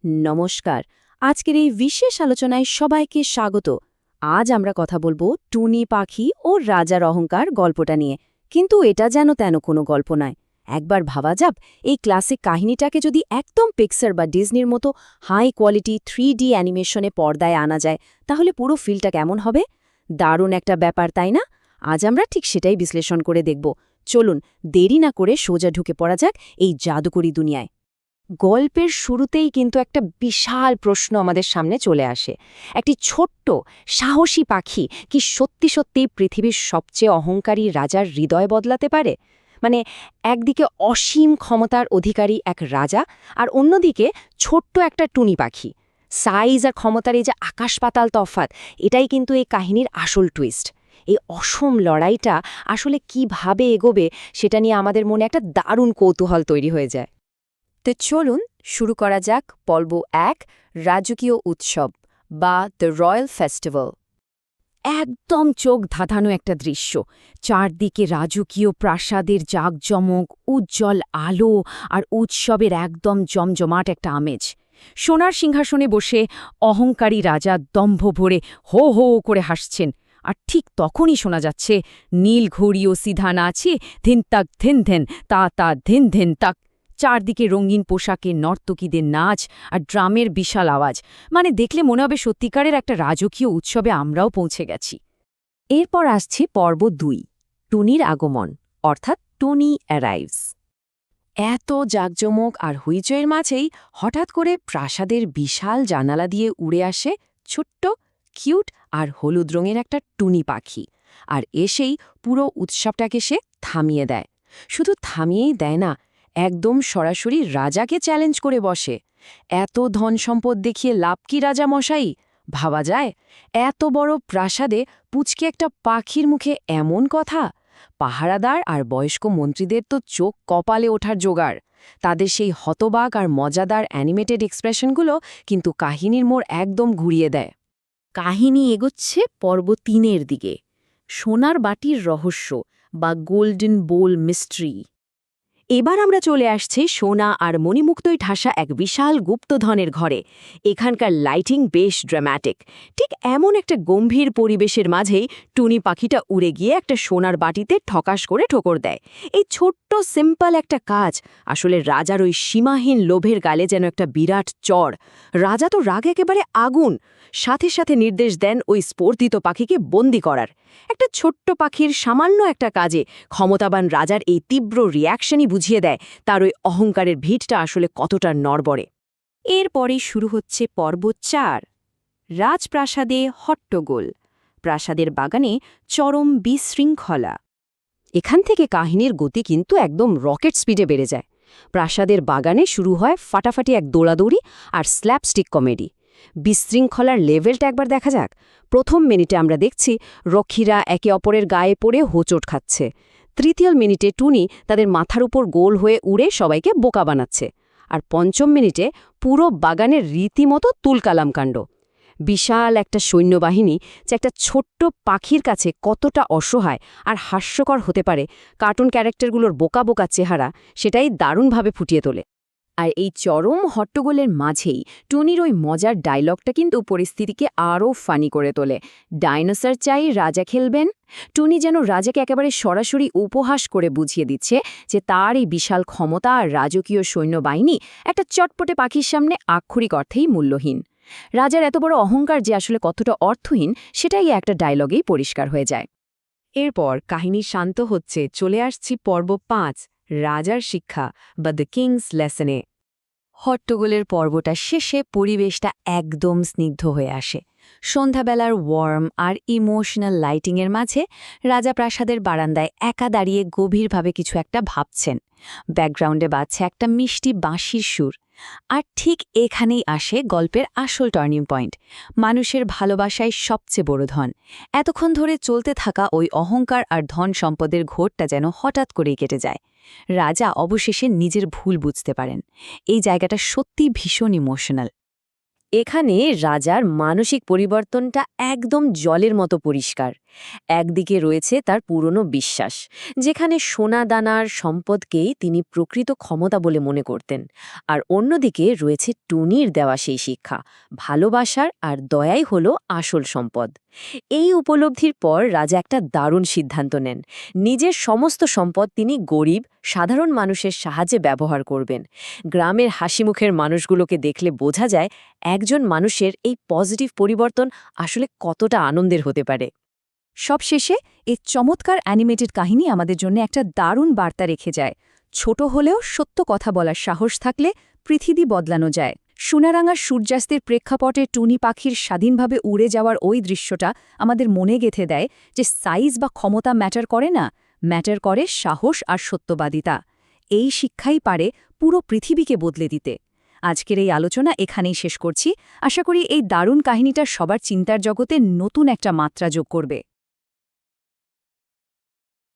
নমস্কার। আজকের এই বিশেষ আলোচনায় সবাইকে স্বাগত। আজ আমরা কথা বলবো টুনি পাখি ও রাজার অহংকার গল্পটা নিয়ে। কিন্তু এটা যেন তেন কোনো গল্প নয়। একবার ভাবা যাক, এই ক্লাসিক কাহিনীটাকে যদি একদম পিক্সার বা ডিজনির মতো হাই কোয়ালিটি 3D অ্যানিমেশনে পর্দায় আনা যায়, তাহলে পুরো ফিলটা কেমন হবে? দারুণ একটা ব্যাপার, তাই না? আজ আমরা ঠিক সেটাই বিশ্লেষণ করে দেখব। চলুন দেরি না করে সোজা ঢুকে পড়া যাক এই জাদুকরি দুনিয়ায়। গল্পের শুরুতেই কিন্তু একটা বিশাল প্রশ্ন আমাদের সামনে চলে আসে। একটি ছোট্ট সাহসী পাখি কি সত্যি সত্যি পৃথিবীর সবচেয়ে অহংকারী রাজার হৃদয় বদলাতে পারে? মানে, একদিকে অসীম ক্ষমতার অধিকারী এক রাজা, আর অন্যদিকে ছোট্ট একটা টুনি পাখি। সাইজ আর ক্ষমতার এই যে আকাশ পাতাল তফাৎ, এটাই কিন্তু এই কাহিনীর আসল টুইস্ট। এই অসম লড়াইটা আসলে কিভাবে এগোবে, সেটা নিয়ে আমাদের মনে একটা দারুণ কৌতূহল তৈরি হয়ে যায়। তো চলুন শুরু করা যাক পর্ব ১, রাজকীয় উৎসব বা দ্য রয়্যাল ফেস্টিভ্যাল। একদম চোখ ধাঁধানো একটা দৃশ্য। চারদিকে রাজকীয় প্রাসাদের জাঁকজমক, উজ্জ্বল আলো আর উৎসবের একদম জমজমাট একটা আমেজ। সোনার সিংহাসনে বসে অহংকারী রাজা দম্ভ ভরে হো হো করে হাসছেন। আর ঠিক তখনই শোনা যাচ্ছে নীল ঘড়ি ও সিধা নাচে ধিন তাক ধিন ধিন তা তা ধিন ধিন তাক। চারদিকে রঙিন পোশাকে নর্তকীদের নাচ আর ড্রামের বিশাল আওয়াজ। মানে, দেখলে মনে হবে সত্যিকারের একটা রাজকীয় উৎসবে আমরাও পৌঁছে গেছি। এরপর আসছে পর্ব ২, টুনির আগমন, অর্থাৎ টুনি অ্যারাইভস। এত জাঁকজমক আর হুইচয়ের মাঝেই হঠাৎ করে প্রাসাদের বিশাল জানালা দিয়ে উড়ে আসে ছোট্ট, কিউট আর হলুদ রঙের একটা টুনি পাখি। আর এসেই পুরো উৎসবটাকে সে থামিয়ে দেয়। শুধু থামিয়েই দেয় না, একদম সরাসরি রাজাকে চ্যালেঞ্জ করে বসে। এত ধন সম্পদ দেখিয়ে লাভ কি রাজা মশাই? ভাবা যায়, এত বড় প্রাসাদে পুচকে একটা পাখির মুখে এমন কথা! পাহারাদার আর বয়স্ক মন্ত্রীদের তো চোখ কপালে ওঠার জোগাড়। তাদের সেই হতবাক আর মজাদার অ্যানিমেটেড এক্সপ্রেশনগুলো কিন্তু কাহিনীর মোড় একদম ঘুরিয়ে দেয়। কাহিনী এগোচ্ছে পর্ব ৩-এর দিকে, সোনার বাটির রহস্য বা গোল্ডেন বোল মিস্ট্রি। এবার আমরা চলে আসছি সোনা আর মণিমুক্তই ঠাসা এক বিশাল গুপ্তধনের ঘরে। এখানকার লাইটিং বেশ ড্রামাটিক। ঠিক এমন একটা গম্ভীর পরিবেশের মাঝেই টুনি পাখিটা উড়ে গিয়ে একটা সোনার বাটিতে ঠকাস করে ঠোকর দেয়। এই ছোট্ট সিম্পল একটা কাজ আসলে রাজার ওই সীমাহীন লোভের গালে যেন একটা বিরাট চড়। রাজা তো রাগ একেবারে আগুন। সাথে সাথে নির্দেশ দেন ওই স্পর্ধিত পাখিকে বন্দি করার। একটা ছোট্ট পাখির সামান্য একটা কাজে ক্ষমতাবান রাজার এই তীব্র রিয়াকশনই বুঝিয়ে দেয় তার ওই অহংকারের ভিড়টা আসলে কতটা নড়বড়ে। এরপরে শুরু হচ্ছে পর্ব ৪, রাজপ্রাসাদে হট্টগোল, প্রাসাদের বাগানে চরম বিশৃঙ্খলা। এখান থেকে কাহিনীর গতি কিন্তু একদম রকেট স্পিডে বেড়ে যায়। প্রাসাদের বাগানে শুরু হয় ফাটাফাটি এক দৌড়াদৌড়ি আর স্ল্যাপস্টিক কমেডি। বিশৃঙ্খলার লেভেলটা একবার দেখা যাক। প্রথম মিনিটে আমরা দেখছি রক্ষীরা একে অপরের গায়ে পড়ে হোঁচট খাচ্ছে। তৃতীয় মিনিটে টুনি তাদের মাথার উপর গোল হয়ে উড়ে সবাইকে বোকা বানাচ্ছে। আর পঞ্চম মিনিটে পুরো বাগানের রীতিমতো তুলকালাম কাণ্ড। বিশাল একটা সৈন্যবাহিনী যে একটা ছোট্ট পাখির কাছে কতটা অসহায় আর হাস্যকর হতে পারে, কার্টুন ক্যারেক্টারগুলোর বোকা বোকা চেহারা সেটাই দারুণভাবে ফুটিয়ে তোলে। আর এই চরম হট্টগোলের মাঝেই টুনির ওই মজার ডায়লগটা কিন্তু পরিস্থিতিকে আরও ফানি করে তোলে। ডাইনোসর চাই, রাজা খেলবেন। টুনি যেন রাজাকে একেবারে সরাসরি উপহাস করে বুঝিয়ে দিচ্ছে যে তার এই বিশাল ক্ষমতা আর রাজকীয় সৈন্যবাহিনী একটা চটপটে পাখির সামনে আক্ষরিক অর্থেই মূল্যহীন। রাজার এত বড় অহংকার যে আসলে কতটা অর্থহীন, সেটাই একটা ডায়লগেই পরিষ্কার হয়ে যায়। এরপর কাহিনী শান্ত হচ্ছে, চলে আসছি পর্ব ৫, রাজার শিক্ষা বা দ্য কিংস লেসনে। হট্টগোলের পর্বটা শেষে পরিবেশটা একদম স্নিগ্ধ হয়ে আসে। সন্ধ্যাবেলার ওয়ার্ম আর ইমোশনাল লাইটিংয়ের মাঝে রাজা প্রাসাদের বারান্দায় একা দাঁড়িয়ে গভীরভাবে কিছু একটা ভাবছেন। ব্যাকগ্রাউন্ডে বাজছে একটা মিষ্টি বাঁশির সুর। আর ঠিক এখানেই আসে গল্পের আসল টার্নিং পয়েন্ট। মানুষের ভালোবাসাই সবচেয়ে বড় ধন। এতক্ষণ ধরে চলতে থাকা ওই অহংকার আর ধন সম্পদের ঘোরটা যেন হঠাৎ করেই কেটে যায়। রাজা অবশেষে নিজের ভুল বুঝতে পারেন। এই জায়গাটা সত্যি ভীষণ ইমোশনাল। এখানে রাজার মানসিক পরিবর্তনটা একদম জলের মতো পরিষ্কার। একদিকে রয়েছে তার পুরনো বিশ্বাস, যেখানে সোনা দানার সম্পদকেই তিনি প্রকৃত ক্ষমতা বলে মনে করতেন। আর অন্যদিকে রয়েছে টুনির দেওয়া সেই শিক্ষা, ভালোবাসার আর দয়াই হলো আসল সম্পদ। এই উপলব্ধির পর রাজা একটা দারুণ সিদ্ধান্ত নেন। নিজের সমস্ত সম্পদ তিনি গরিব, সাধারণ মানুষের সাহায্যে ব্যবহার করবেন। গ্রামের হাসিমুখের মানুষগুলোকে দেখলে বোঝা যায় একজন মানুষের এই পজিটিভ পরিবর্তন আসলে কতটা আনন্দের হতে পারে। সবশেষে এই চমৎকার অ্যানিমেটেড কাহিনী আমাদের জন্য একটা দারুণ বার্তা রেখে যায়। ছোট হলেও সত্য কথা বলার সাহস থাকলে পৃথিবী বদলানো যায়। সোনারাঙার সূর্যাস্তের প্রেক্ষাপটে টুনি পাখির স্বাধীনভাবে উড়ে যাওয়ার ওই দৃশ্যটা আমাদের মনে গেঁথে দেয় যে সাইজ বা ক্ষমতা ম্যাটার করে না, ম্যাটার করে সাহস আর সত্যবাদিতা। এই শিক্ষাই পারে পুরো পৃথিবীকে বদলে দিতে। আজকের এই আলোচনা এখানেই শেষ করছি। আশা করি এই দারুণ কাহিনীটা সবার চিন্তার জগতে নতুন একটা মাত্রা যোগ করবে।